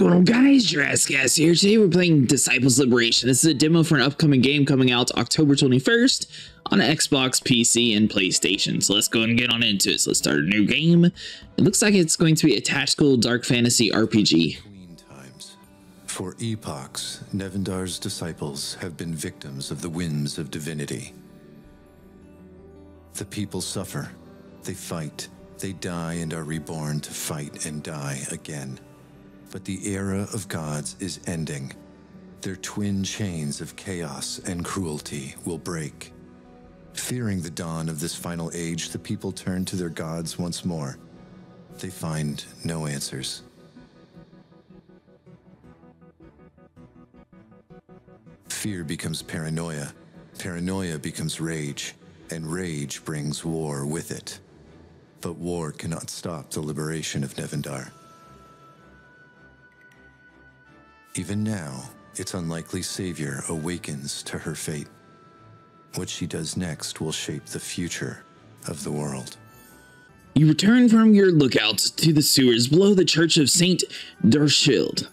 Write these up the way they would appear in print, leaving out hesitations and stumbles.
going on, guys? Jurassic here. Today we're playing Disciples Liberation. This is a demo for an upcoming game coming out October 21st on Xbox, PC, and PlayStation. So let's go and get on into it. So let's start a new game. It looks like it's going to be a tactical dark fantasy RPG. For epochs, Nevendar's disciples have been victims of the whims of divinity. The people suffer, they fight, they die and are reborn to fight and die again. But the era of gods is ending. Their twin chains of chaos and cruelty will break. Fearing the dawn of this final age, the people turn to their gods once more. They find no answers. Fear becomes paranoia, paranoia becomes rage, and rage brings war with it. But war cannot stop the liberation of Nevendar. Even now, its unlikely savior awakens to her fate. What she does next will shape the future of the world. You return from your lookout to the sewers below the Church of St. Durshild.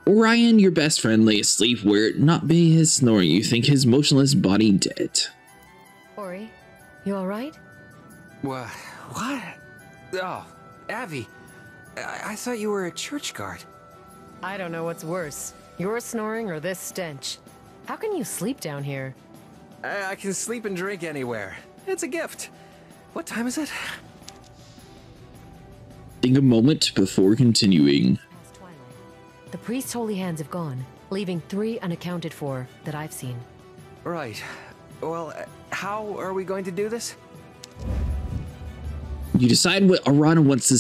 Orion, your best friend, lay asleep where, not by his snoring, you think his motionless body dead. Ori, you alright? What? Oh, Abby, I thought you were a church guard. I don't know what's worse, your snoring or this stench. How can you sleep down here? I can sleep and drink anywhere. It's a gift. What time is it? Think a moment before continuing. Past twilight. The priest's holy hands have gone, leaving 3 unaccounted for that I've seen. Right. Well, how are we going to do this? You decide what Arana wants to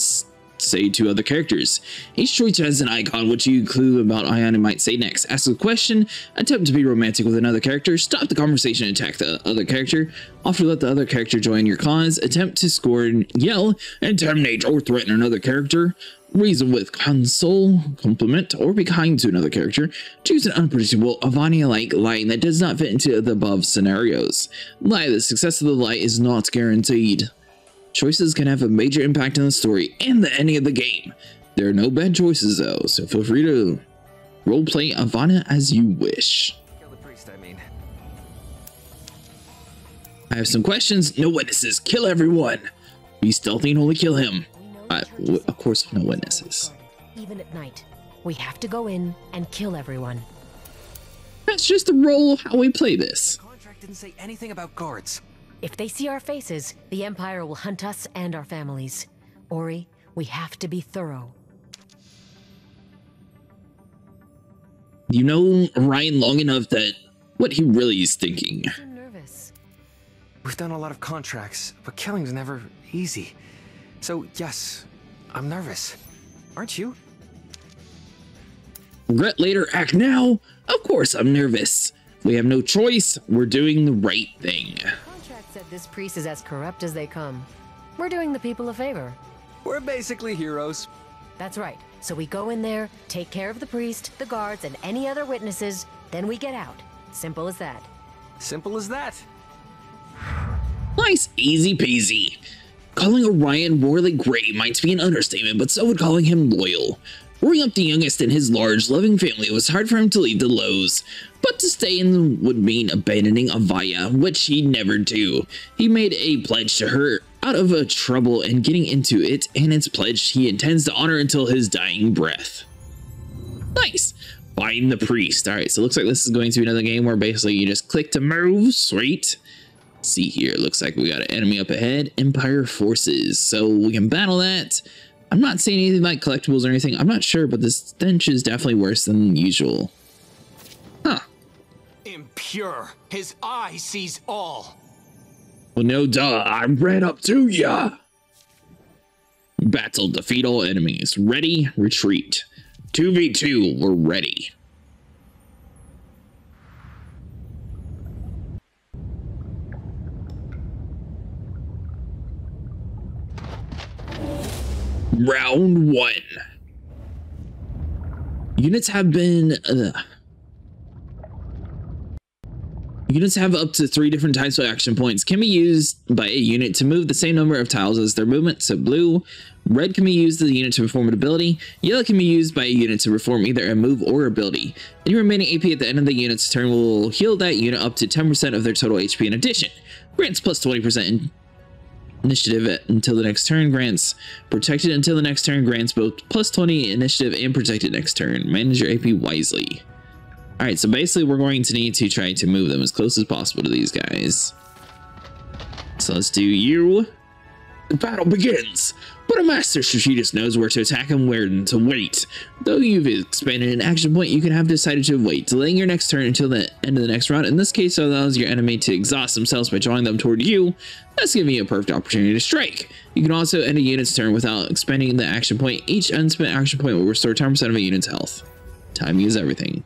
say to other characters. Each choice has an icon, which you clue about Ayana might say next. Ask a question, attempt to be romantic with another character, stop the conversation and attack the other character, offer to let the other character join your cause, attempt to score and yell, intimidate or threaten another character, reason with console, compliment, or be kind to another character. Choose an unpredictable Avania-like line that does not fit into the above scenarios. Lie, the success of the lie is not guaranteed. Choices can have a major impact on the story and the ending of the game. There are no bad choices though, so feel free to roleplay Ivana as you wish. Kill the priest, I mean. I have some questions. No witnesses. Kill everyone. Be stealthy and only kill him. Of course, no witnesses. Even at night, we have to go in and kill everyone. That's just the role of how we play this. The contract didn't say anything about guards. If they see our faces, the Empire will hunt us and our families. Ori, we have to be thorough. You know Ryan long enough that what he really is thinking. I'm nervous. We've done a lot of contracts, but killing's never easy. So, yes, I'm nervous. Aren't you? Regret later, act now? Of course I'm nervous. We have no choice. We're doing the right thing. Said this priest is as corrupt as they come. We're doing the people a favor. We're basically heroes. That's right. So we go in there, take care of the priest, the guards, and any other witnesses, then we get out. Simple as that. Simple as that. Nice, easy peasy. Calling Orion morally gray might be an understatement, but so would calling him loyal. Growing up the youngest in his large, loving family, it was hard for him to leave the Lows. But to stay in them would mean abandoning Avaya, which he'd never do. He made a pledge to her out of a trouble and getting into it, and it's pledged he intends to honor until his dying breath. Nice! Find the priest. Alright, so it looks like this is going to be another game where basically you just click to move. Sweet. Let's see here, it looks like we got an enemy up ahead. Empire forces. So we can battle that. I'm not saying anything like collectibles or anything. I'm not sure, but this stench is definitely worse than usual. Huh. Impure. His eye sees all. Well, no duh. I'm right up to ya. Battle. Defeat all enemies. Ready? Retreat. 2v2. We're ready. Round 1. Units have been Units have up to 3 different types of action points. Can be used by a unit to move the same number of tiles as their movement. So blue, Red can be used as a unit to perform an ability. Yellow can be used by a unit to perform either a move or ability. Any remaining AP at the end of the unit's turn will heal that unit up to 10% of their total HP in addition. Grants plus 20% initiative until the next turn. Grants protected until the next turn. Grants both plus 20 initiative and protected next turn. Manage your AP wisely. Alright, so basically we're going to need to try to move them as close as possible to these guys. So let's do you. The battle begins, but a master strategist knows where to attack and where to wait. Though you've expanded an action point, you can have decided to wait, delaying your next turn until the end of the next round. In this case, it allows your enemy to exhaust themselves by drawing them toward you, thus giving you a perfect opportunity to strike. You can also end a unit's turn without expending the action point. Each unspent action point will restore 10% of a unit's health. Timing is everything.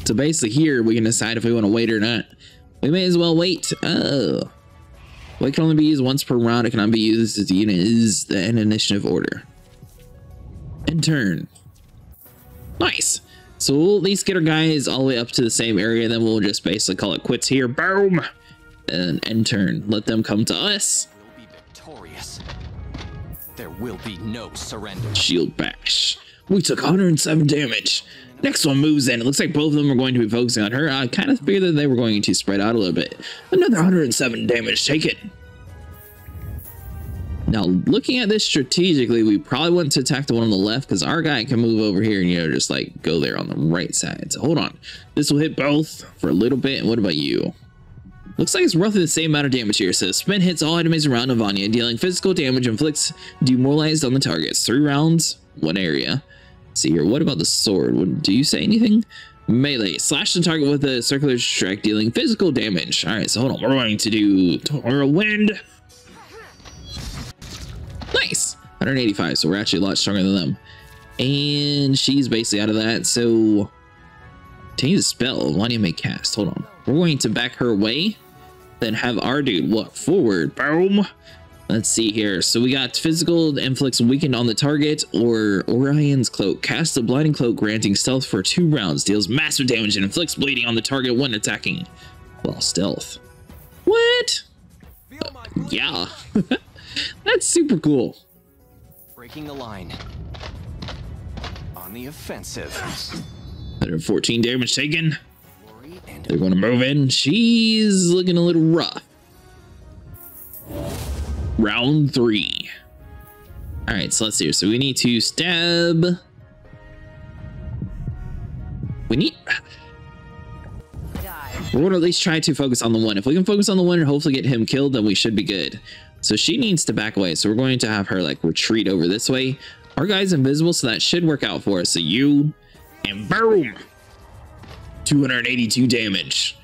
So basically here, we can decide if we want to wait or not. We may as well wait. Oh. Well, it can only be used once per round. It cannot be used as the unit is the end initiative order. End turn. Nice. So we'll at least get our guys all the way up to the same area. Then we'll just basically call it quits here. Boom. And end turn. Let them come to us. We'll be victorious. There will be no surrender. Shield bash. We took 107 damage. Next one moves in. It looks like both of them are going to be focusing on her. I kind of figured that they were going to spread out a little bit. Another 107 damage taken. Now, looking at this strategically, we probably want to attack the one on the left because our guy can move over here and, you know, just like go there on the right side. So hold on. This will hit both for a little bit. And what about you? Looks like it's roughly the same amount of damage here. So spin hits all enemies around Vanya, dealing physical damage, inflicts demoralized on the targets. 3 rounds, 1 area. See here, what about the sword? Do you say anything? Melee, slash the target with a circular strike, dealing physical damage. All right, so hold on, we're going to do Whirlwind. Nice, 185, so we're actually a lot stronger than them. And she's basically out of that, so change the spell. Vanya may cast. Hold on, we're going to back her away, then have our dude walk forward. Boom. Let's see here. So we got physical inflicts weakened on the target, or Orion's cloak. Cast a blinding cloak granting stealth for 2 rounds. Deals massive damage and inflicts bleeding on the target when attacking while stealth. What? Yeah. That's super cool. Breaking the line. On the offensive. 114 damage taken. They're going to move in. She's looking a little rough. Round 3. All right, so let's see. So we need to stab. We're going to at least try to focus on the one. If we can focus on the one and hopefully get him killed, then we should be good. So she needs to back away. So we're going to have her like retreat over this way. Our guy's invisible, so that should work out for us. So you and boom, 282 damage.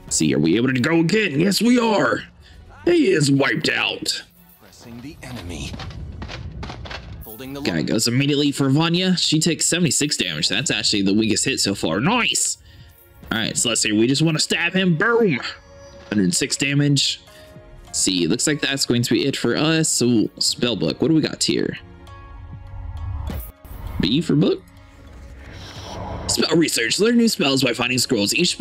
Let's see, are we able to go again? Yes, we are. He is wiped out. The enemy. The Guy goes immediately for Vanya. She takes 76 damage. That's actually the weakest hit so far. Nice. All right, so let's see. We just want to stab him. Boom. 106 damage. Let's see, looks like that's going to be it for us. So spell book. What do we got here? B for book. Spell research. Learn new spells by finding scrolls. Each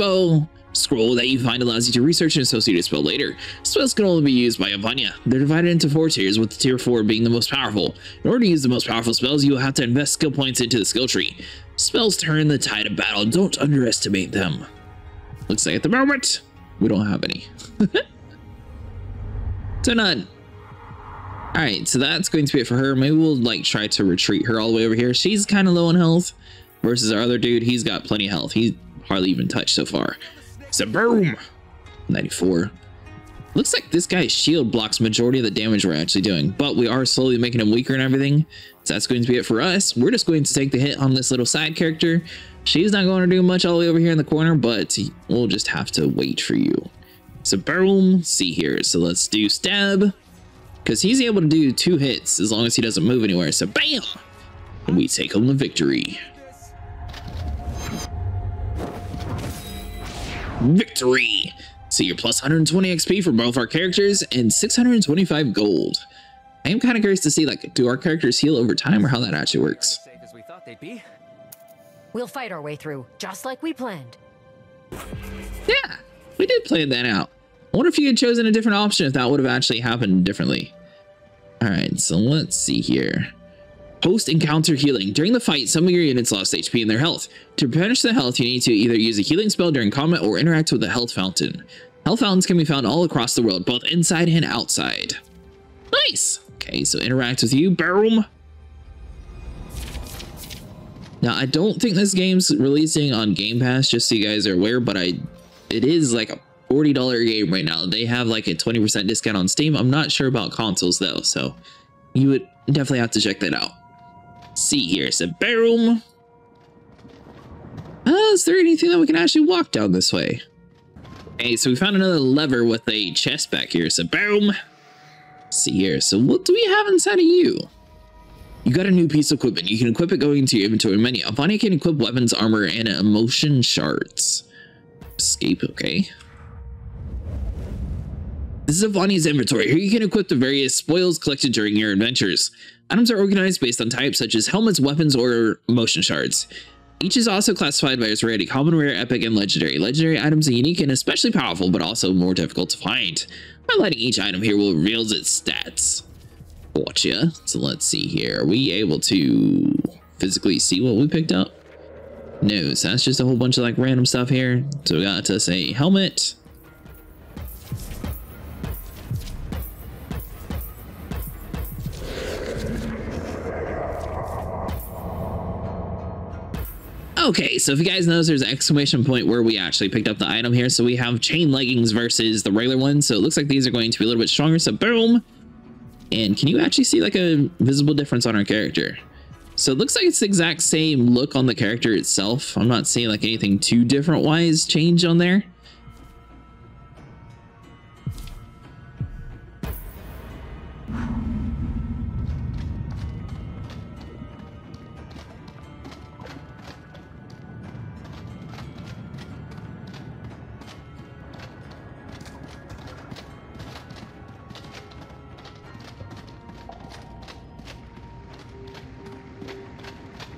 scroll that you find allows you to research an associated spell later. Spells can only be used by Vanya. They're divided into 4 tiers, with tier 4 being the most powerful. In order to use the most powerful spells, you will have to invest skill points into the skill tree. Spells turn the tide of battle. Don't underestimate them. Looks like at the moment, we don't have any. So none. Alright, so that's going to be it for her. Maybe we'll like try to retreat her all the way over here. She's kind of low on health versus our other dude. He's got plenty of health. He's hardly even touched so far. So boom, 94. Looks like this guy's shield blocks majority of the damage we're actually doing, but we are slowly making him weaker and everything. So that's going to be it for us. We're just going to take the hit on this little side character. She's not going to do much all the way over here in the corner, but we'll just have to wait for you. So boom, see here. So let's do stab, because he's able to do 2 hits as long as he doesn't move anywhere. So bam, and we take home the victory. Victory! So you're plus 120 XP for both our characters and 625 gold. I am kind of curious to see, like, do our characters heal over time or how that actually works? Safe as we thought they'd be. We'll fight our way through, just like we planned. Yeah, we did plan that out. I wonder if you had chosen a different option if that would have actually happened differently. Alright, so let's see here. Post-encounter healing. During the fight, some of your units lost HP and their health. To replenish the health, you need to either use a healing spell during combat or interact with a health fountain. Health fountains can be found all across the world, both inside and outside. Nice! Okay, so interact with you. Boom! Now, I don't think this game's releasing on Game Pass, just so you guys are aware, but it is like a $40 game right now. They have like a 20% discount on Steam. I'm not sure about consoles though, so you would definitely have to check that out. See here, so boom. Is there anything that we can actually walk down this way? Okay, so we found another lever with a chest back here, so boom. See here, so what do we have inside of you? You got a new piece of equipment. You can equip it going into your inventory menu. Upon it can equip weapons, armor, and emotion shards. Escape, okay. This is Avani's inventory. Here you can equip the various spoils collected during your adventures. Items are organized based on types such as helmets, weapons, or emotion shards. Each is also classified by its rarity: common, rare, epic, and legendary. Legendary items are unique and especially powerful, but also more difficult to find. Highlighting each item here will reveal its stats. Gotcha. So let's see here. Are we able to physically see what we picked up? No, so that's just a whole bunch of like random stuff here. So we got us a helmet. Okay, so if you guys notice, there's an exclamation point where we actually picked up the item here. So we have chain leggings versus the regular one. So it looks like these are going to be a little bit stronger. So boom. And can you actually see like a visible difference on our character? So it looks like it's the exact same look on the character itself. I'm not seeing like anything too different wise change on there.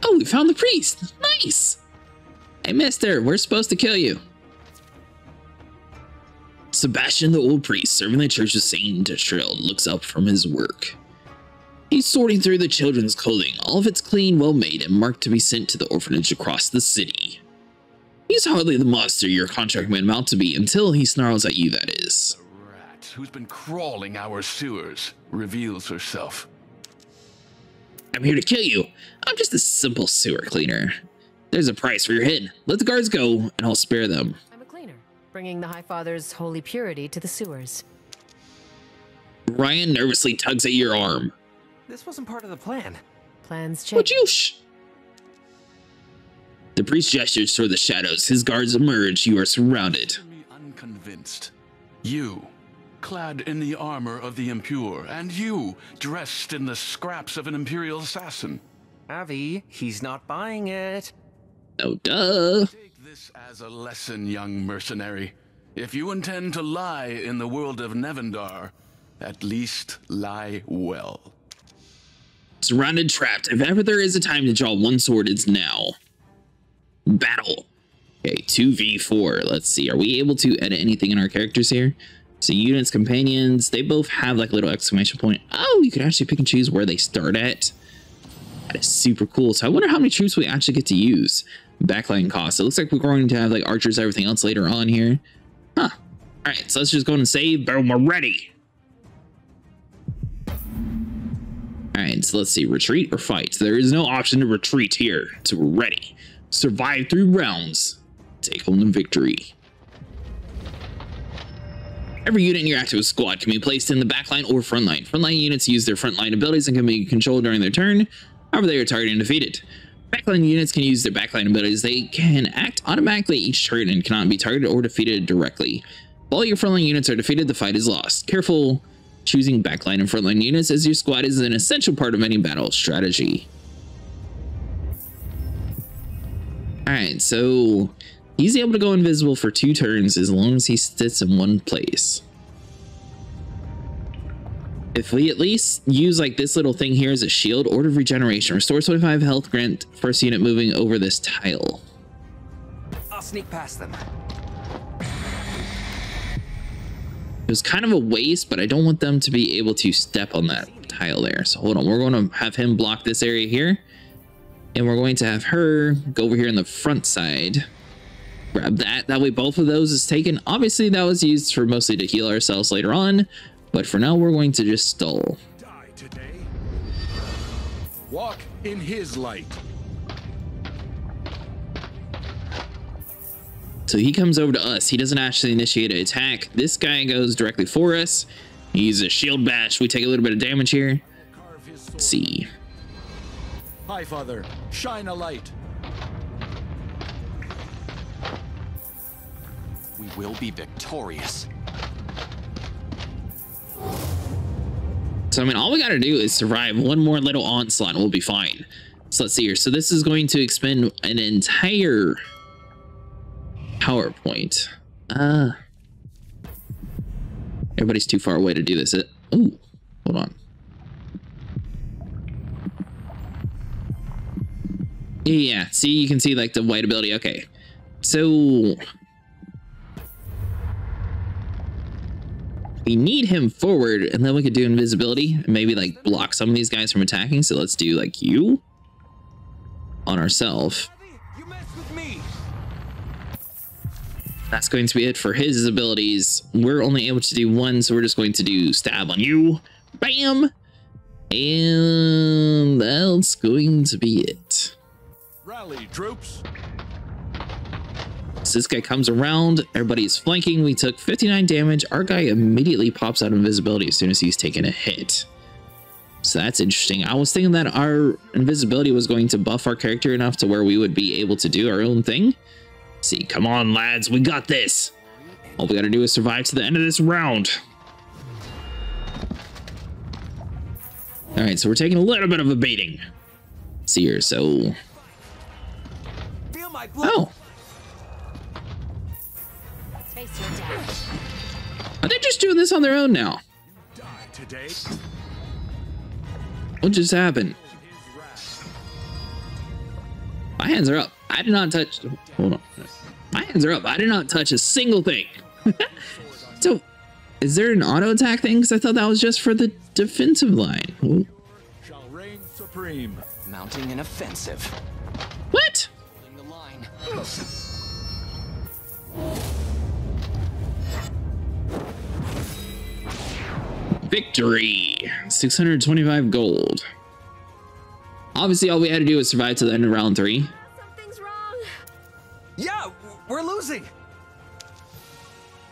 Oh, we found the priest. Nice. Hey, mister, we're supposed to kill you. Sebastian, the old priest, serving the church of Saint Detril, looks up from his work. He's sorting through the children's clothing. All of it's clean, well made, and marked to be sent to the orphanage across the city. He's hardly the monster your contract man meant to be, until he snarls at you, that is. The rat who's been crawling our sewers reveals herself. I'm here to kill you. I'm just a simple sewer cleaner. There's a price for your head. Let the guards go, and I'll spare them. I'm a cleaner, bringing the High Father's holy purity to the sewers. Ryan nervously tugs at your arm. This wasn't part of the plan. Plans Would change. you shh? The priest gestures toward the shadows. His guards emerge. You are surrounded. Me unconvinced. You, clad in the armor of the impure, and you, dressed in the scraps of an imperial assassin. Avi, he's not buying it. Oh, duh. Take this as a lesson, young mercenary. If you intend to lie in the world of Nevendar, at least lie well. Surrounded, trapped. If ever there is a time to draw one sword, it's now. Battle. Okay, 2v4. Let's see. Are we able to edit anything in our characters here? So units, companions, they both have like a little exclamation point. Oh, you can actually pick and choose where they start at. That is super cool. So I wonder how many troops we actually get to use. Backline costs. It looks like we're going to have like archers, everything else later on here. Huh. All right, so let's just go and save. Boom, we're ready. All right, so let's see. Retreat or fight? There is no option to retreat here. So we're ready. Survive through rounds. Take home the victory. Every unit in your active squad can be placed in the backline or frontline. Frontline units use their frontline abilities and can be controlled during their turn. However, they are targeted and defeated. Backline units can use their backline abilities. They can act automatically each turn and cannot be targeted or defeated directly. If all your frontline units are defeated, the fight is lost. Careful choosing backline and frontline units, as your squad is an essential part of any battle strategy. Alright, so he's able to go invisible for 2 turns as long as he sits in one place. If we at least use like this little thing here as a shield, Order of Regeneration, restore 25 health, grant first unit moving over this tile. I'll sneak past them. It was kind of a waste, but I don't want them to be able to step on that tile there. So hold on, we're going to have him block this area here. And we're going to have her go over here on the front side. Grab that. That way both of those is taken. Obviously, that was used for mostly to heal ourselves later on. But for now, we're going to just stall. Die today. Walk in his light. So he comes over to us. He doesn't actually initiate an attack. This guy goes directly for us. He uses a shield bash. We take a little bit of damage here. Let's see. Hi, Father. Shine a light. We will be victorious. So, I mean, all we got to do is survive one more little onslaught and we'll be fine. So let's see here. So this is going to expend an entire PowerPoint. Everybody's too far away to do this. Ooh, hold on. Yeah, see, you can see like the white ability. Okay, so we need him forward, and then we could do invisibility and maybe like block some of these guys from attacking. So let's do like you on ourselves. You mess with me. That's going to be it for his abilities. We're only able to do one, so we're just going to do stab on you. Bam! And that's going to be it. Rally, troops. So this guy comes around, everybody's flanking. We took 59 damage. Our guy immediately pops out of invisibility as soon as he's taken a hit. So that's interesting. I was thinking that our invisibility was going to buff our character enough to where we would be able to do our own thing. See, come on, lads, we got this. All we gotta do is survive to the end of this round. All right, so we're taking a little bit of a beating. Let's see here, so... Feel my blood. Oh, Face your dash. are they just doing this on their own now? Die today. What just happened? My hands are up. I did not touch... Hold on. My hands are up. I did not touch a single thing. So, is there an auto attack thing? Because I thought that was just for the defensive line. Ooh. Shall reign supreme. Mounting an offensive. What? Holding the line. Victory. 625 gold. Obviously, all we had to do was survive to the end of round 3. Something's wrong. Yeah, we're losing.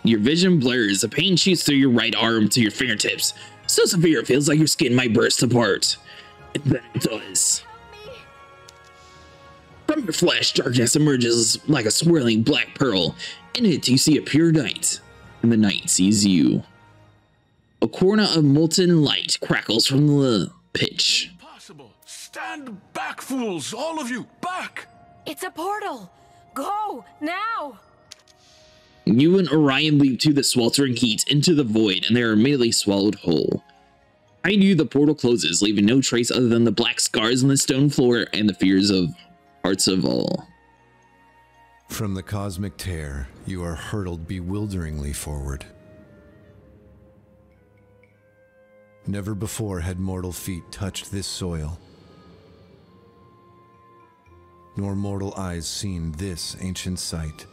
Your vision blurs. The pain shoots through your right arm to your fingertips. So severe, it feels like your skin might burst apart. And then it does. From your flesh, darkness emerges like a swirling black pearl. In it, you see a pure night. And the night sees you. A corner of molten light crackles from the pitch. Impossible. Stand back, fools, all of you, back. It's a portal. Go now. You and Orion leap to the sweltering heat into the void, and they are immediately swallowed whole. Behind you, the portal closes, leaving no trace other than the black scars on the stone floor and the fears of hearts of all. From the cosmic tear, you are hurtled bewilderingly forward. Never before had mortal feet touched this soil, nor mortal eyes seen this ancient sight.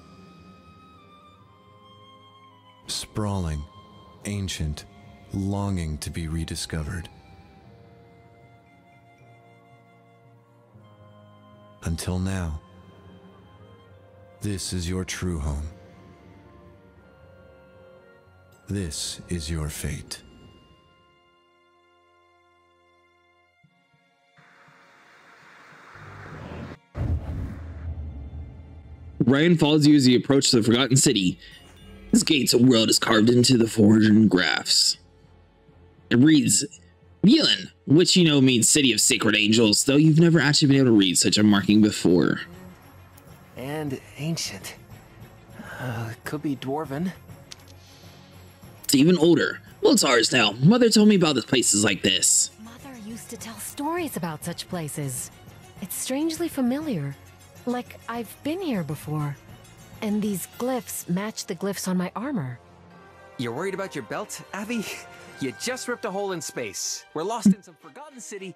Sprawling, ancient, longing to be rediscovered. Until now, this is your true home. This is your fate. Ryan follows you as you approach the Forgotten City. This gate's world is carved into the forged graphs. It reads, Yilin, which you know means City of Sacred Angels, though you've never actually been able to read such a marking before. And ancient. Could be dwarven. It's even older. Well, it's ours now. Mother told me about the places like this. Mother used to tell stories about such places. It's strangely familiar. Like I've been here before. And these glyphs match the glyphs on my armor. You're worried about your belt, Abby? You just ripped a hole in space. We're lost in some forgotten city.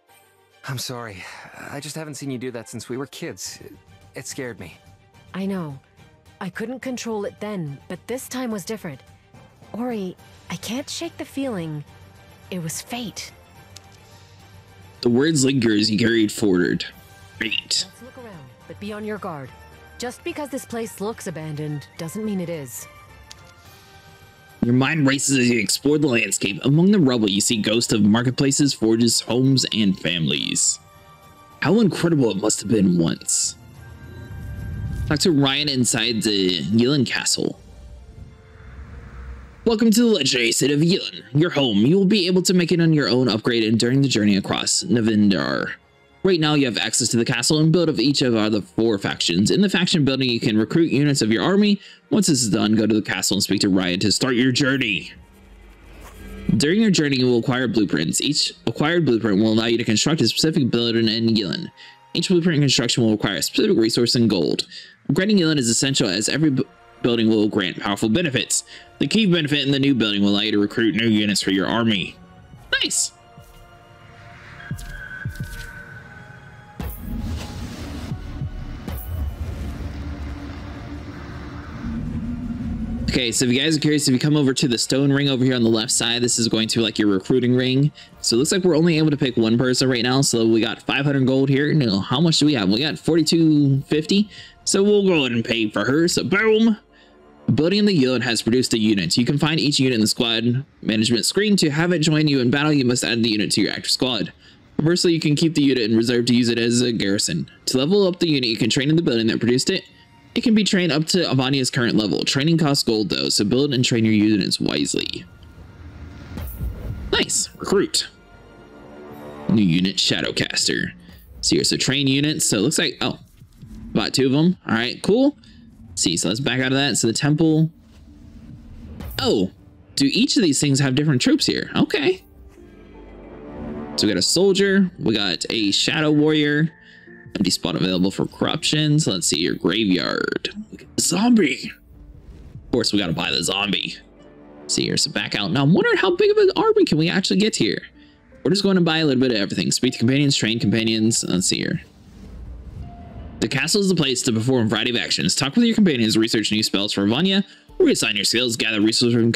I'm sorry. I just haven't seen you do that since we were kids. It scared me. I know. I couldn't control it then, but this time was different. Ori, I can't shake the feeling. It was fate. The words linger as you carried forward. Fate. Let's look around, but be on your guard. Just because this place looks abandoned doesn't mean it is. Your mind races as you explore the landscape. Among the rubble, you see ghosts of marketplaces, forges, homes, and families. How incredible it must have been once. Talk to Ryan inside the Yilin Castle. Welcome to the legendary city of Yilin, your home. You will be able to make it on your own upgrade and during the journey across Navindar. Right now, you have access to the castle and build of each of the 4 factions. In the faction building, you can recruit units of your army. Once this is done, go to the castle and speak to Ryan to start your journey. During your journey, you will acquire blueprints. Each acquired blueprint will allow you to construct a specific building in Yilin. Each blueprint construction will require a specific resource in gold. Upgrading Yilin is essential as every building will grant powerful benefits. The key benefit in the new building will allow you to recruit new units for your army. Nice! Okay, so if you guys are curious, if you come over to the stone ring over here on the left side, this is going to like your recruiting ring. So it looks like we're only able to pick one person right now. So we got 500 gold here. No, how much do we have? We got 4250. So we'll go ahead and pay for her. So boom. Building in the Yilin has produced a unit. You can find each unit in the squad management screen. To have it join you in battle, you must add the unit to your active squad. Conversely, you can keep the unit in reserve to use it as a garrison. To level up the unit, you can train in the building that produced it. It can be trained up to Avania's current level. Training costs gold though, so build and train your units wisely. Nice. Recruit. New unit, Shadowcaster. So here's a train unit. So it looks like, oh, bought 2 of them. All right, cool. See, so let's back out of that. So the temple. Oh, do each of these things have different troops here? Okay. So we got a soldier. We got a shadow warrior. Empty spot available for corruption. So let's see your graveyard. Zombie. Of course, we got to buy the zombie. See here, so back out. Now I'm wondering how big of an army can we actually get here? We're just going to buy a little bit of everything. Speak to companions, train companions. Let's see here. The castle is the place to perform a variety of actions. Talk with your companions, research new spells for Vanya, reassign your skills, gather resources from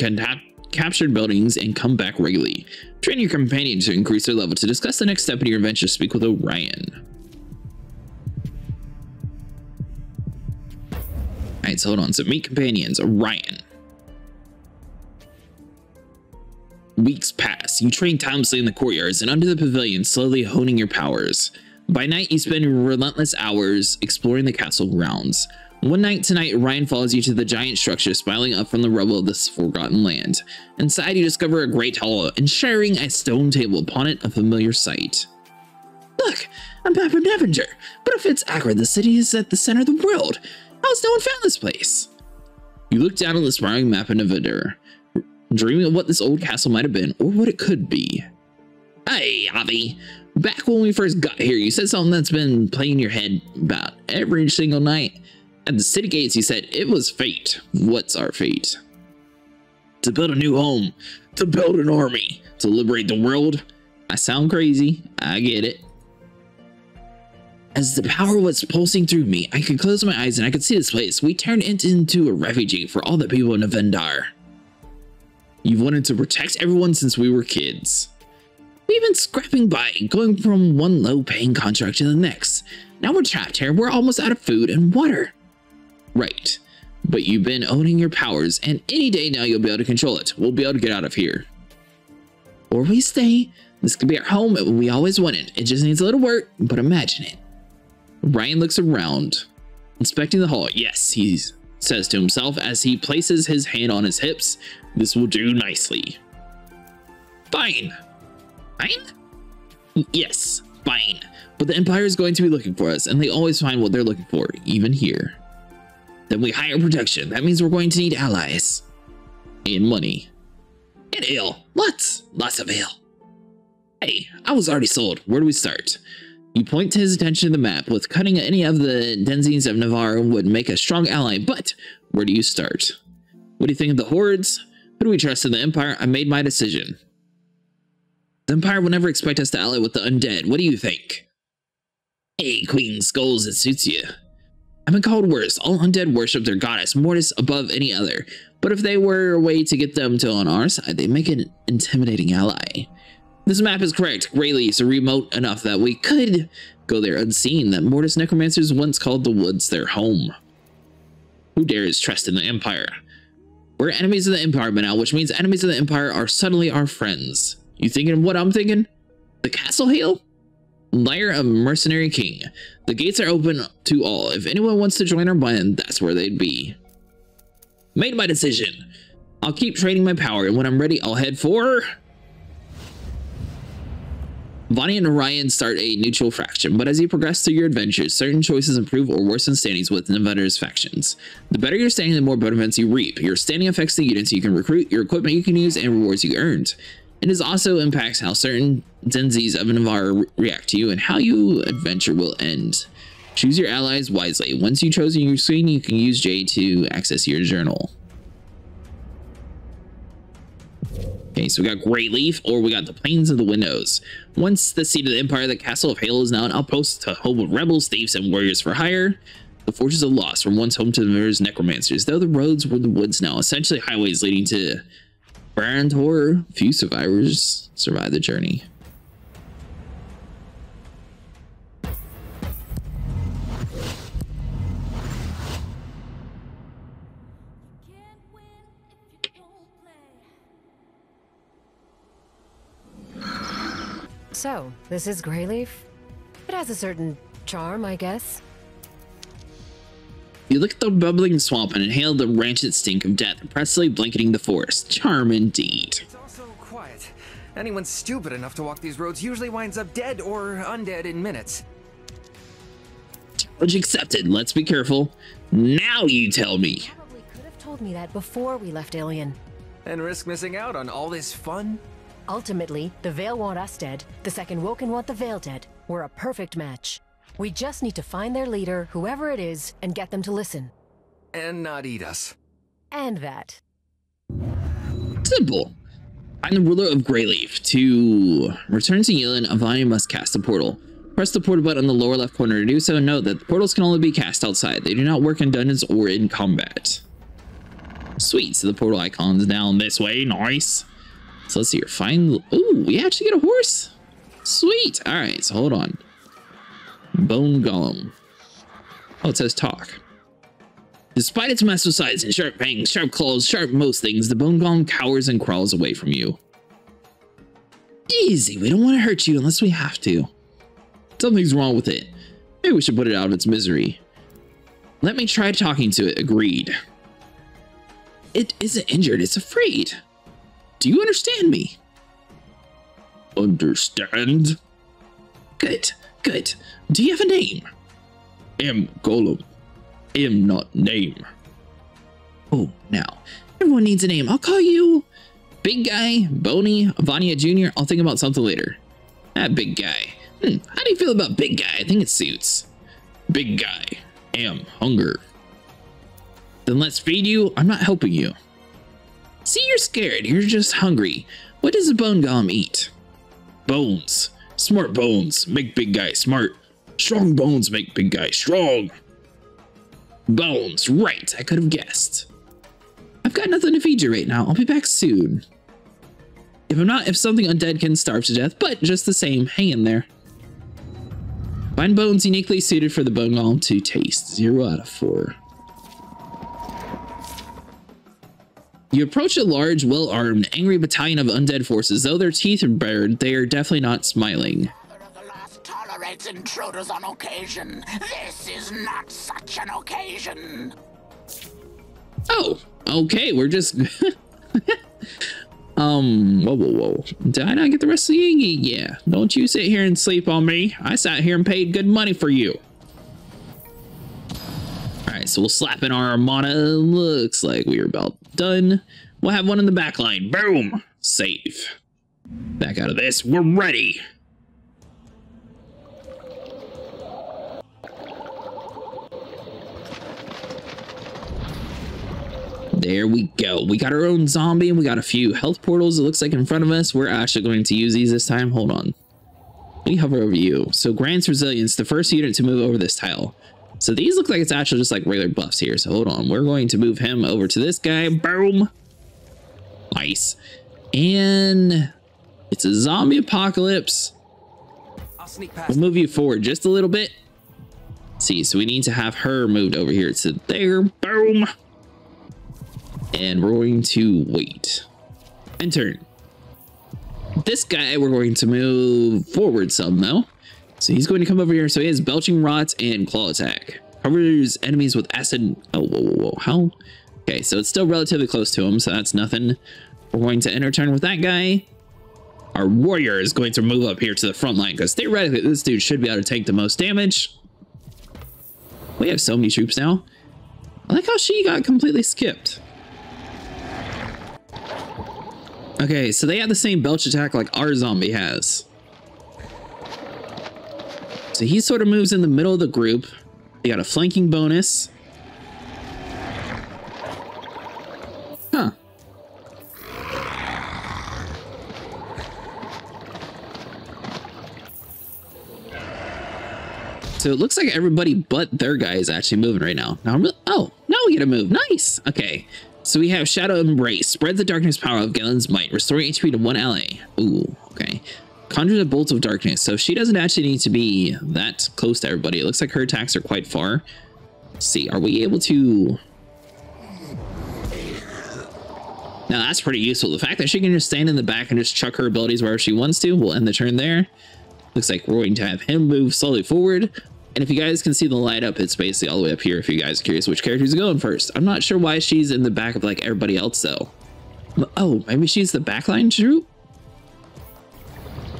captured buildings, and come back regularly. Train your companions to increase their level. To discuss the next step in your adventure, speak with Orion. Alright, so hold on. So meet companions, Orion. Weeks pass. You train tirelessly in the courtyards and under the pavilion, slowly honing your powers. By night, you spend relentless hours exploring the castle grounds. One night tonight, Orion follows you to the giant structure spiraling up from the rubble of this forgotten land. Inside, you discover a great hall and sharing a stone table, upon it a familiar sight. Look, a map of Nevenger. But if it's accurate, the city is at the center of the world. How's no one found this place? You look down on the sprawling map of Nevenger, dreaming of what this old castle might have been, or what it could be. Hey, Avi. Back when we first got here, you said something that's been playing in your head about every single night. At the city gates, you said it was fate. What's our fate? To build a new home. To build an army. To liberate the world. I sound crazy. I get it. As the power was pulsing through me, I could close my eyes and I could see this place. We turned it into a refugee for all the people in Navindar. You've wanted to protect everyone since we were kids. We've been scrapping by, going from one low-paying contract to the next. Now we're trapped here. We're almost out of food and water. Right. But you've been owning your powers, and any day now you'll be able to control it. We'll be able to get out of here. Or we stay. This could be our home we always wanted. It just needs a little work, but imagine it. Ryan looks around, inspecting the hall. Yes, he says to himself as he places his hand on his hips. This will do nicely. Fine. Fine? Yes, fine. But the Empire is going to be looking for us, and they always find what they're looking for, even here. Then we hire protection. That means we're going to need allies. And money. And ale. Lots of ale. Hey, I was already sold. Where do we start? You point to his attention to the map. With cutting any of the denizens of Navarre would make a strong ally, but where do you start? What do you think of the hordes? Who do we trust in the Empire? I made my decision. The Empire will never expect us to ally with the undead. What do you think? Hey, Queen Skulls, it suits you. I've been called worse. All undead worship their goddess, Mortis, above any other. But if they were a way to get them to on our side, they make an intimidating ally. This map is correct. Greyleaf's are remote enough that we could go there unseen. That Mortis necromancers once called the woods their home. Who dares trust in the Empire? We're enemies of the Empire by now, which means enemies of the Empire are suddenly our friends. You thinking of what I'm thinking? The Castle Hail? Lair of Mercenary King. The gates are open to all. If anyone wants to join our band, that's where they'd be. Made my decision. I'll keep training my power, and when I'm ready, I'll head for... Vanya and Orion start a neutral faction, but as you progress through your adventures, certain choices improve or worsen standings with Nevada's factions. The better your standing, the more benefits you reap. Your standing affects the units you can recruit, your equipment you can use, and rewards you earned. It also impacts how certain denizens of Navarre react to you and how your adventure will end. Choose your allies wisely. Once you've chosen your screen, you can use J to access your journal. Okay, so we got Greyleaf, or we got the Plains of the Windows. Once the seat of the Empire, the Castle of Hale is now an outpost to hold rebels, thieves, and warriors for hire. The Fortress of Lost were once home to the Mirror's necromancers, though the roads were the woods now, essentially highways leading to Barantor. Few survivors survive the journey. So, this is Greyleaf? It has a certain charm, I guess. You look at the bubbling swamp and inhale the rancid stink of death, oppressively blanketing the forest. Charm indeed. It's also quiet. Anyone stupid enough to walk these roads usually winds up dead or undead in minutes. Challenge accepted. Let's be careful. Now you tell me. Probably could have told me that before we left Alien. And risk missing out on all this fun? Ultimately, the Veil want us dead, the Second Woken want the Veil dead. We're a perfect match. We just need to find their leader, whoever it is, and get them to listen. And not eat us. And that. Simple. Find the ruler of Greyleaf. To return to Yelin, Avani must cast a portal. Press the portal button on the lower left corner to do so. Note that the portals can only be cast outside. They do not work in dungeons or in combat. Sweet, so the portal icon's down this way. Nice. So let's see here. Find... Ooh, we actually get a horse? Sweet. Alright, so hold on. Bone Golem. Oh, it says talk. Despite its massive size and sharp fangs, sharp claws, sharp most things, the Bone Golem cowers and crawls away from you. Easy, we don't want to hurt you unless we have to. Something's wrong with it. Maybe we should put it out of its misery. Let me try talking to it. Agreed. It isn't injured, it's afraid. Do you understand me? Understand? Good, good. Do you have a name? Am Golem. Am not name. Oh, now. Everyone needs a name. I'll call you Big Guy, Boney, Vanya Jr. I'll think about something later. Big Guy. How do you feel about Big Guy? I think it suits. Big Guy. Am hunger. Then let's feed you. I'm not helping you. See, you're scared. You're just hungry. What does a bone golem eat? Bones. Smart bones make Big Guy smart. Strong bones make Big Guy strong. Bones. Right. I could have guessed. I've got nothing to feed you right now. I'll be back soon. If something undead can starve to death, but just the same, hang in there. Find bones uniquely suited for the bone golem to taste. 0 out of 4. You approach a large, well-armed, angry battalion of undead forces. Though their teeth are bared, they are definitely not smiling. The last tolerates intruders on occasion. This is not such an occasion. Oh, okay, we're just... whoa. Did I not get the rest of the Yingy? Yeah, don't you sit here and sleep on me. I sat here and paid good money for you. Alright, so we'll slap in our Armada. Looks like we're about done. We'll have one in the back line. Boom! Save. Back out of this. We're ready. There we go. We got our own zombie and we got a few health portals, it looks like, in front of us. We're actually going to use these this time. Hold on. Let me hover over you. So grants resilience, the first unit to move over this tile. So these look like it's actually just like regular buffs here. So hold on. We're going to move him over to this guy. Boom. Nice. And it's a zombie apocalypse. I'll sneak past. We'll move you forward just a little bit. See, so we need to have her moved over here to there. Boom. And we're going to wait. And turn. This guy, we're going to move forward some, though. So he's going to come over here. So he has belching rots and claw attack. Covers enemies with acid. Oh, whoa, whoa, whoa. How? Okay, so it's still relatively close to him, so that's nothing. We're going to enter turn with that guy. Our warrior is going to move up here to the front line, because theoretically, this dude should be able to take the most damage. We have so many troops now. I like how she got completely skipped. Okay, so they have the same belch attack like our zombie has. So he sort of moves in the middle of the group. They got a flanking bonus. Huh. So it looks like everybody but their guy is actually moving right now. Oh, now we get to move. Nice. Okay. So we have Shadow Embrace. Spread the darkness power of Galen's might. Restore HP to one ally. Ooh, okay. Conjure the bolts of darkness. So she doesn't actually need to be that close to everybody. It looks like her attacks are quite far. Let's see, are we able to... Now that's pretty useful. The fact that she can just stand in the back and just chuck her abilities wherever she wants to. We'll end the turn there. Looks like we're going to have him move slowly forward. And if you guys can see the light up, it's basically all the way up here if you guys are curious which character's going first. I'm not sure why she's in the back of like everybody else though. Oh, maybe she's the backline troop?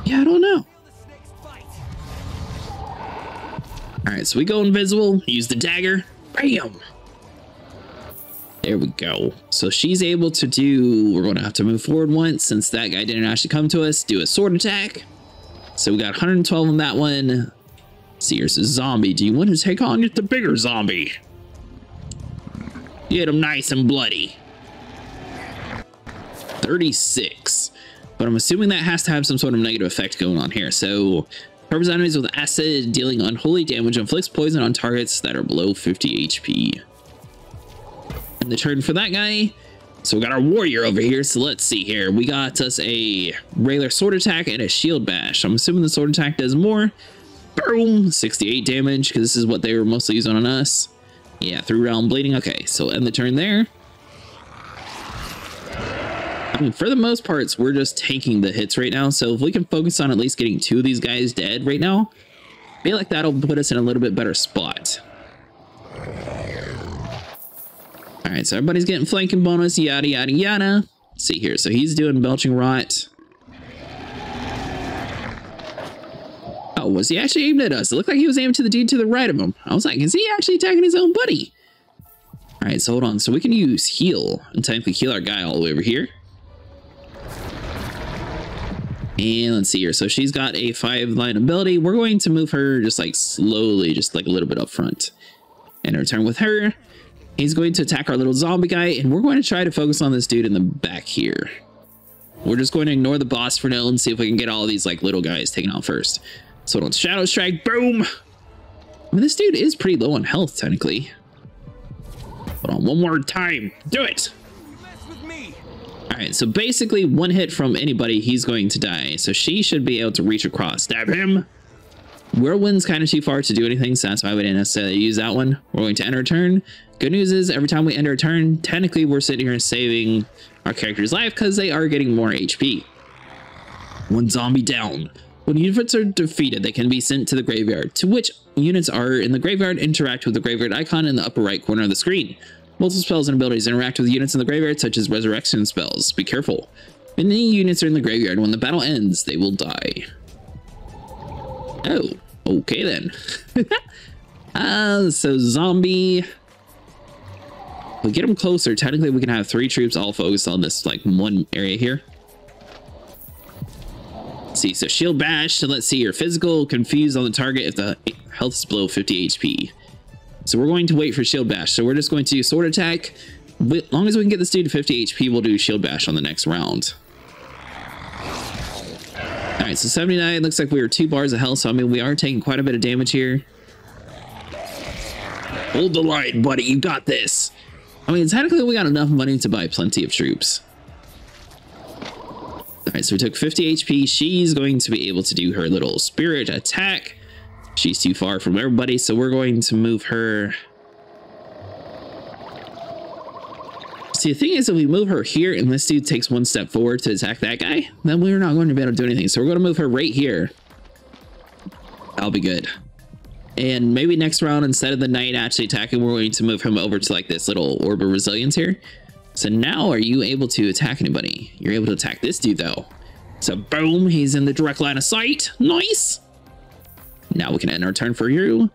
Yeah, I don't know. Alright, so we go invisible, use the dagger. Bam! There we go. So she's able to do... We're going to have to move forward once since that guy didn't actually come to us. Do a sword attack. So we got 112 on that one. See, here's a zombie. Do you want to take on the bigger zombie? Get him nice and bloody. 36. But I'm assuming that has to have some sort of negative effect going on here. So, covers enemies with acid, dealing unholy damage, inflicts poison on targets that are below 50 HP. And the turn for that guy. So we got our warrior over here. So let's see here. We got us a regular sword attack and a shield bash. I'm assuming the sword attack does more. Boom! 68 damage, because this is what they were mostly using on us. Yeah, 3-round bleeding. Okay, so end the turn there. I mean, for the most parts, we're just taking the hits right now. So if we can focus on at least getting 2 of these guys dead right now, I feel like that'll put us in a little bit better spot. Alright, so everybody's getting flanking bonus, yada, yada, yada. Let's see here. So he's doing belching rot. Oh, was he actually aimed at us? It looked like he was aiming to the dude to the right of him. I was like, is he actually attacking his own buddy? Alright, so hold on. So we can use heal and technically heal our guy all the way over here. And let's see here. So she's got a 5-line ability. We're going to move her just like slowly, just like a little bit up front. And return with her. He's going to attack our little zombie guy. And we're going to try to focus on this dude in the back here. We're just going to ignore the boss for now and see if we can get all these like little guys taken out first. So hold on, Shadow Strike, boom! I mean, this dude is pretty low on health, technically. Hold on, one more time, do it! Alright, so basically, one hit from anybody, he's going to die. So she should be able to reach across. Stab him! Whirlwind's kind of too far to do anything, so that's why we didn't necessarily use that one. We're going to end our turn. Good news is, every time we end our turn, technically we're sitting here saving our character's life because they are getting more HP. One zombie down. When units are defeated, they can be sent to the graveyard, to which units are in the graveyard interact with the graveyard icon in the upper right corner of the screen. Multiple spells and abilities interact with units in the graveyard, such as resurrection spells. Be careful. When any units are in the graveyard, when the battle ends, they will die. Oh, okay then. So zombie. We get them closer. Technically, we can have 3 troops all focused on this like one area here. Let's see, so shield bash. So let's see here. Physical, confused on the target if the health is below 50 HP. So we're going to wait for shield bash. So we're just going to sword attack. As long as we can get this dude to 50 HP, we'll do shield bash on the next round. All right, so 79, looks like we were 2 bars of health, so I mean, we are taking quite a bit of damage here. Hold the line, buddy, you got this. I mean, technically we got enough money to buy plenty of troops. All right, so we took 50 HP. She's going to be able to do her little spirit attack. She's too far from everybody, so we're going to move her. See, the thing is, if we move her here and this dude takes 1 step forward to attack that guy, then we're not going to be able to do anything. So we're going to move her right here. That'll be good. And maybe next round, instead of the knight actually attacking, we're going to move him over to like this little orb of resilience here. So now are you able to attack anybody? You're able to attack this dude though. So boom, he's in the direct line of sight. Nice. Now we can end our turn for you.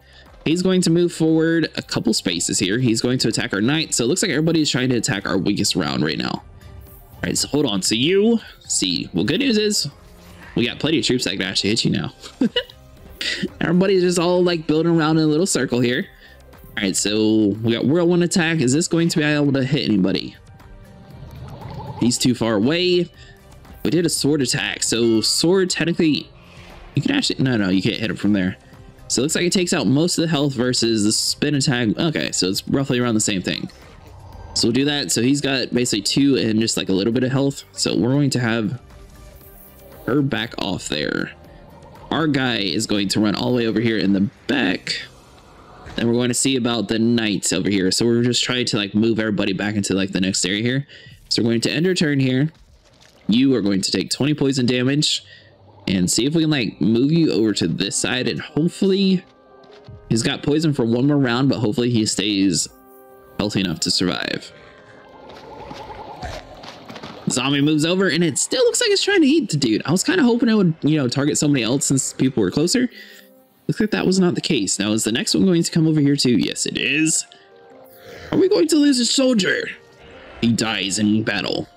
He's going to move forward a couple spaces here. He's going to attack our knight. So it looks like everybody's trying to attack our weakest round right now. All right, so hold on. So you see, well, good news is we got plenty of troops that can actually hit you now. Everybody's just all like building around in a little circle here. All right, so we got whirlwind attack. Is this going to be able to hit anybody? He's too far away. We did a sword attack. So sword, technically, you can actually, no, you can't hit him from there. So it looks like it takes out most of the health versus the spin attack. Okay, so it's roughly around the same thing. So we'll do that. So he's got basically 2 and just like a little bit of health. So we're going to have her back off there. Our guy is going to run all the way over here in the back. Then we're going to see about the knights over here. So we're just trying to like move everybody back into like the next area here. So we're going to end our turn here. You are going to take 20 poison damage. And see if we can like move you over to this side, and hopefully he's got poison for 1 more round, but hopefully he stays healthy enough to survive. Zombie moves over and it still looks like it's trying to eat the dude. I was kind of hoping it would, you know, target somebody else since people were closer. Looks like that was not the case. Now, is the next one going to come over here too? Yes, it is. Are we going to lose a soldier? He dies in battle.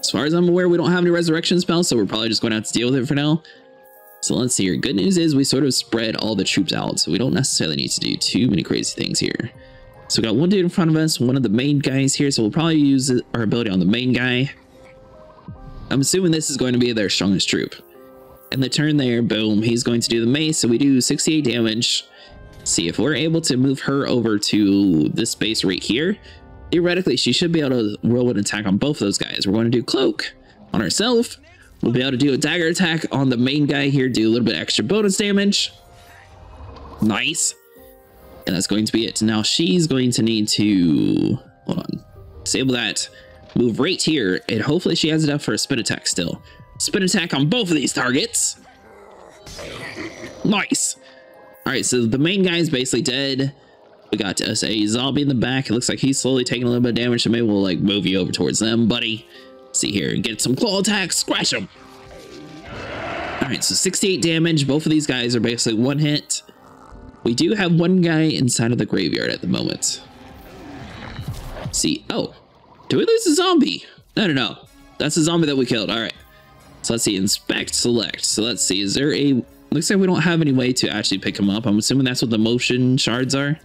As far as I'm aware, we don't have any resurrection spells, so we're probably just going to have to deal with it for now. So let's see here. Good news is we sort of spread all the troops out, so we don't necessarily need to do too many crazy things here. So we got 1 dude in front of us, one of the main guys here, so we'll probably use our ability on the main guy. I'm assuming this is going to be their strongest troop. And the turn there, boom, he's going to do the mace, so we do 68 damage. See if we're able to move her over to this space right here. Theoretically, she should be able to whirlwind attack on both of those guys. We're going to do cloak on herself. We'll be able to do a dagger attack on the main guy here, do a little bit extra bonus damage. Nice. And that's going to be it. Now she's going to need to, hold on, disable that, move right here, and hopefully she has enough for a spin attack still. Spin attack on both of these targets. Nice. All right, so the main guy is basically dead. We got us a zombie in the back. It looks like he's slowly taking a little bit of damage, so maybe we'll like move you over towards them, buddy. See here, get some claw attacks, scratch them. All right, so 68 damage. Both of these guys are basically 1 hit. We do have 1 guy inside of the graveyard at the moment. See, oh, do we lose a zombie? No. That's a zombie that we killed. All right. So let's see, inspect, select. So let's see, is there a, looks like we don't have any way to actually pick him up. I'm assuming that's what the motion shards are.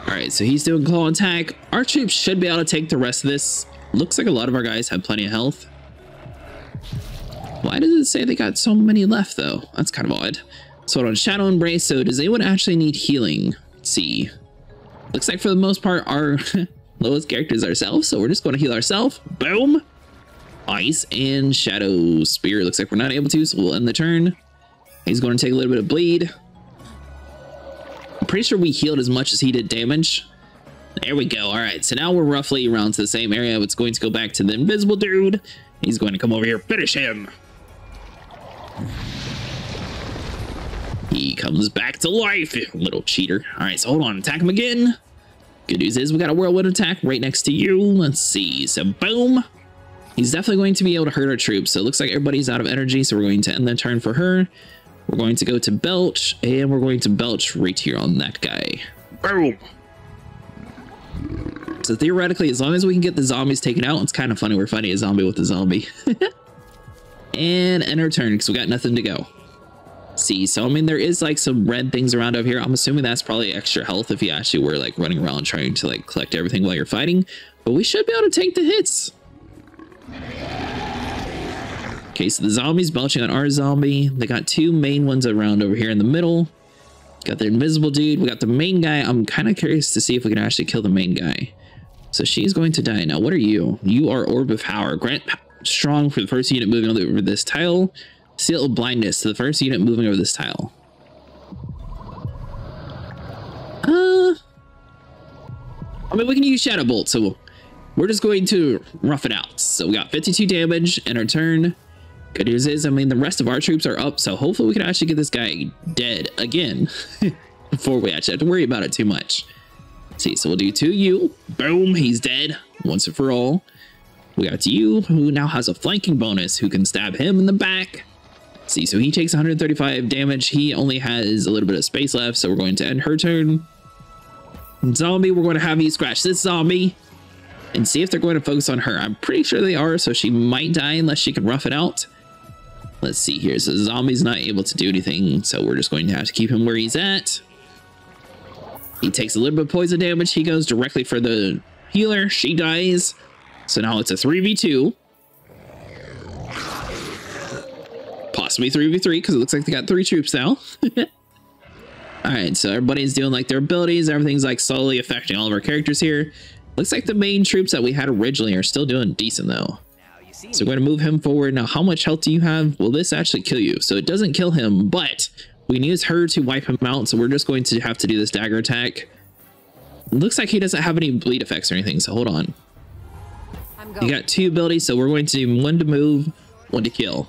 All right, so he's doing claw attack. Our troops should be able to take the rest of this. Looks like a lot of our guys have plenty of health. Why does it say they got so many left though? That's kind of odd. So on Shadow Embrace, so does anyone actually need healing? Let's see. Looks like for the most part, our lowest character is ourselves, so we're just going to heal ourselves. Boom. Ice and Shadow Spear. Looks like we're not able to, so we'll end the turn. He's going to take a little bit of bleed. I'm pretty sure we healed as much as he did damage. There we go. All right, so now we're roughly around to the same area. It's going to go back to the invisible dude. He's going to come over here, finish him. He comes back to life, little cheater. All right, so hold on, attack him again. Good news is we got a whirlwind attack right next to you. Let's see, so boom. He's definitely going to be able to hurt our troops. So it looks like everybody's out of energy, so we're going to end the turn for her. We're going to go to Belch, and we're going to Belch right here on that guy. Boom. So theoretically, as long as we can get the zombies taken out, it's kind of funny we're fighting a zombie with a zombie. And end our turn, because we got nothing to go. See, so I mean, there is like some red things around over here. I'm assuming that's probably extra health if you actually were like running around trying to like collect everything while you're fighting. But we should be able to take the hits. Okay, so the zombies belching on our zombie. They got two main ones around over here in the middle. Got the invisible dude. We got the main guy. I'm kind of curious to see if we can actually kill the main guy. So she's going to die. Now, what are you? You are Orb of Power. Grant strong for the first unit moving over this tile. Seal of blindness to the first unit moving over this tile. I mean, we can use Shadow Bolt, so we're just going to rough it out. So we got 52 damage in our turn. Good news is, I mean, the rest of our troops are up, so hopefully we can actually get this guy dead again before we actually have to worry about it too much. Let's see, so we'll do 2U. Boom, he's dead once and for all. We got you, who now has a flanking bonus, who can stab him in the back. Let's see, so he takes 135 damage. He only has a little bit of space left, so we're going to end her turn. Zombie, we're going to have you scratch this zombie and see if they're going to focus on her. I'm pretty sure they are, so she might die unless she can rough it out. Let's see here. So the zombie's not able to do anything, so we're just going to have to keep him where he's at. He takes a little bit of poison damage. He goes directly for the healer. She dies. So now it's a 3v2. Possibly 3v3, because it looks like they got 3 troops now. Alright, so everybody's doing like their abilities. Everything's like slowly affecting all of our characters here. Looks like the main troops that we had originally are still doing decent though. So we're going to move him forward. Now, how much health do you have? Will this actually kill you? So it doesn't kill him, but we can use her to wipe him out. So we're just going to have to do this dagger attack. It looks like he doesn't have any bleed effects or anything, so hold on. You got 2 abilities, so we're going to do 1 to move, 1 to kill.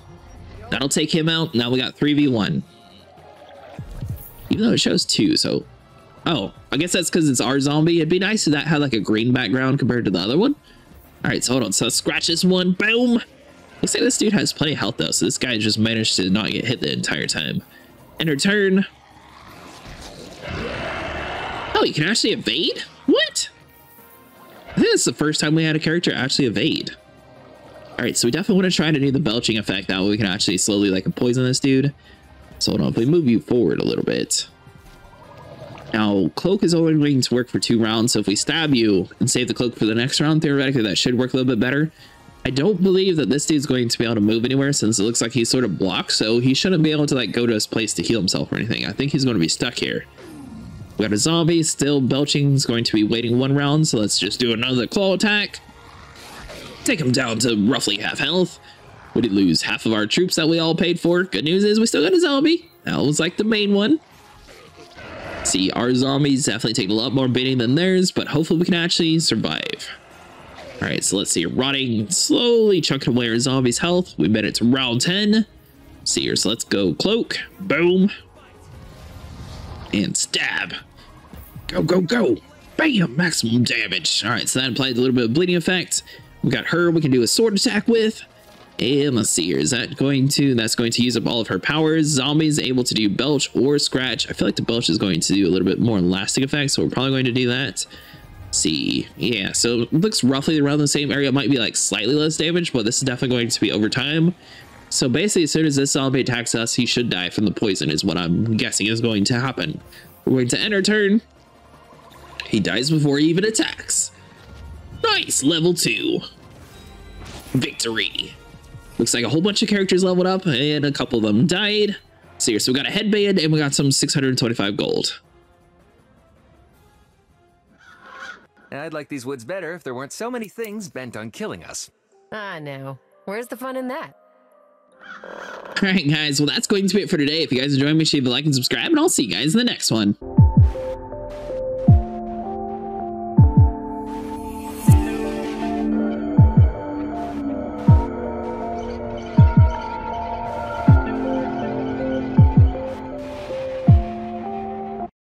That'll take him out. Now we got 3v1. Even though it shows 2, so... Oh, I guess that's because it's our zombie. It'd be nice if that had like a green background compared to the other one. Alright, so hold on. So let's scratch this one. Boom! Looks like this dude has plenty of health though, so this guy just managed to not get hit the entire time. End her turn. Oh, you can actually evade? What? I think that's the first time we had a character actually evade. Alright, so we definitely want to try to do the belching effect. That way we can actually slowly like poison this dude. So hold on, if we move you forward a little bit. Now, cloak is only going to work for 2 rounds, so if we stab you and save the cloak for the next round, theoretically that should work a little bit better. I don't believe that this dude's going to be able to move anywhere since it looks like he's sort of blocked, so he shouldn't be able to like go to his place to heal himself or anything. I think he's going to be stuck here. We got a zombie still belching. He's going to be waiting 1 round, so let's just do another claw attack. Take him down to roughly half health. We did lose half of our troops that we all paid for. Good news is we still got a zombie. That was like the main one. See, our zombies definitely take a lot more beating than theirs, but hopefully we can actually survive. All right, so let's see. Rotting, slowly chunking away our zombies' health. We made it to round 10. See here, so let's go cloak. Boom. And stab. Go, go, go. Bam, maximum damage. All right, so that applied a little bit of bleeding effect. We got her we can do a sword attack with. And let's see here, that's going to use up all of her powers. Zombies able to do belch or scratch. I feel like the belch is going to do a little bit more lasting effect, so we're probably going to do that. Let's see, yeah, so it looks roughly around the same area. It might be like slightly less damage, but this is definitely going to be over time. So basically, as soon as this zombie attacks us, he should die from the poison is what I'm guessing is going to happen. We're going to end our turn. He dies before he even attacks. Nice, level 2. Victory. Looks like a whole bunch of characters leveled up and a couple of them died. So here, so we got a headband and we got some 625 gold. I'd like these woods better if there weren't so many things bent on killing us. Ah, no. Where's the fun in that? All right, guys. Well, that's going to be it for today. If you guys enjoyed, make sure you leave a like and subscribe, and I'll see you guys in the next one.